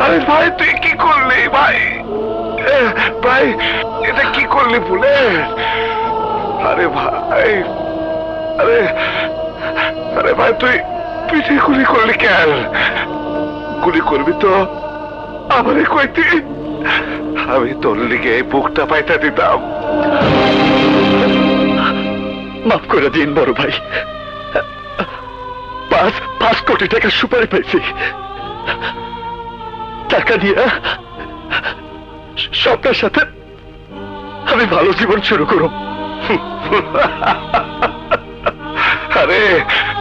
আরে ভাই তুই কি করলি ভাই? ভাই এটা কি করলি বুলেট? আরে ভাই, আরে আরে ভাই তুই পিঠে গুলি করলি কেন? গুলি করবি তো আমারে কইতি, আমি তোর লিগে এই বুকটা পাইতা দিতাম। মাফ করে দিন বড় ভাই, 5 কোটি টাকা সুপারি পাইছি। টাকা দিয়ে স্বপ্নের সাথে আমি ভালো জীবন শুরু করব। আরে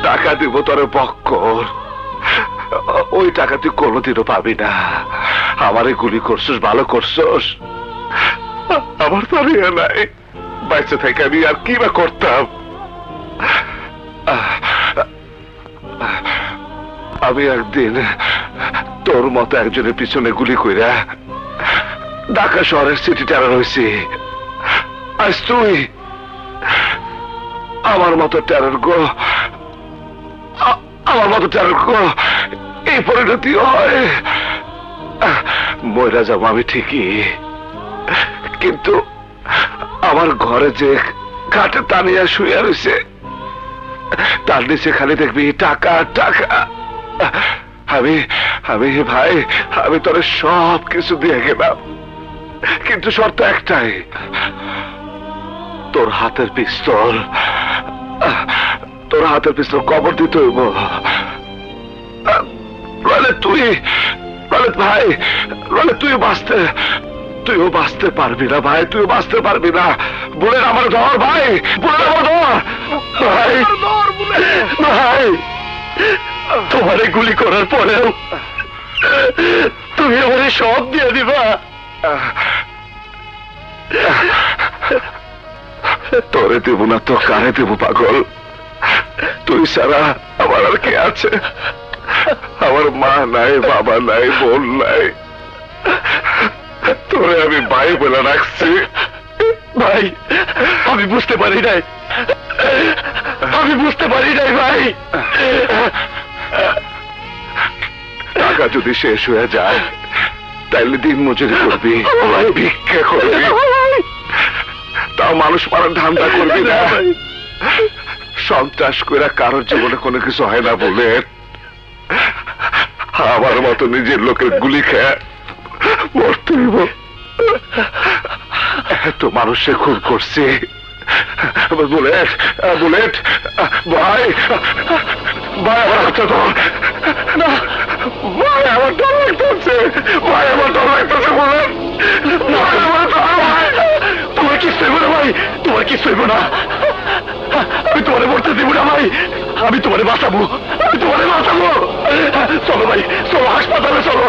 টাকা দিব তোরে বক্কর, ওই টাকা তুই কোনোদিনও পাবি না। আমারে গুলি করছস, ভালো করছস, আমার তো আর ইয়ে নাই, বাইসে থেকে আমি আর কি বা করতাম। আমি একদিন তোর মতো একজনের পিছনে গুলি কইরা ঢাকা শহরের সিটি টেরর হয়েছি। আজ তুই আমার মতো টেরর গো, আমার মতো টেরর গো এই পরিণতি হয়। মইরা যাবো আমি ঠিকই, কিন্তু আমার ঘরে যে খাটে টানিয়া শুয়ে রয়েছে তার নিচে খালি দেখবি টাকা টাকা। আমি আমি ভাই, আমি তোর সব কিছু দিয়ে গেলাম, কিন্তু শর্ত একটাই, তোর হাতের পিস্তল, তোর হাতের পিস্তল কবর দিতে হইব। তুই ভাই, তুইও বাঁচতে পারবি না ভাই, তুইও বাঁচতে পারবি না। বলে আমার ধর ভাই, বলে আমার ধর ভাই, ভাই তোমারে গুলি করার পরেও তুমি আমারে সব দিয়ে দিবা? তোরে দেব না তো কারে দেব পাগল? তুই ছাড়া আমার আর কে আছে? আমার মা নাই, বাবা নাই, বোন নাই, তোরে আমি ভাই বলে রাখছি। ভাই আমি বুঝতে পারি নাই, ভাই। টাকা যদি শেষ হয়ে যায় তাইলে দিন মজুরি করবি, ভিক্ষা করবি, তাও মানুষ মারার ধান্দা করবি না। সন্ত্রাস করে কারোর জীবনে কোনো কিছু হয় না বলে আমার মতো নিজের লোকের গুলি খেয়ে মরতে হইব। এত মানুষে খুন করছে। বুলেট বুলেট ভাই, ভাই আমার হাতটা ধর না, ভাই আমার ডর লাগতেছে, ভাই আমার ডর লাগতেছে বুলেট, ভাই আমার ডর। তোমার কি সইব না ভাই, তোমার কি সইব না? আমি তোমারে মরতে দিব না ভাই, আমি তোমারে বাঁচাবো, চলো ভাই, চলো হাসপাতালে চলো।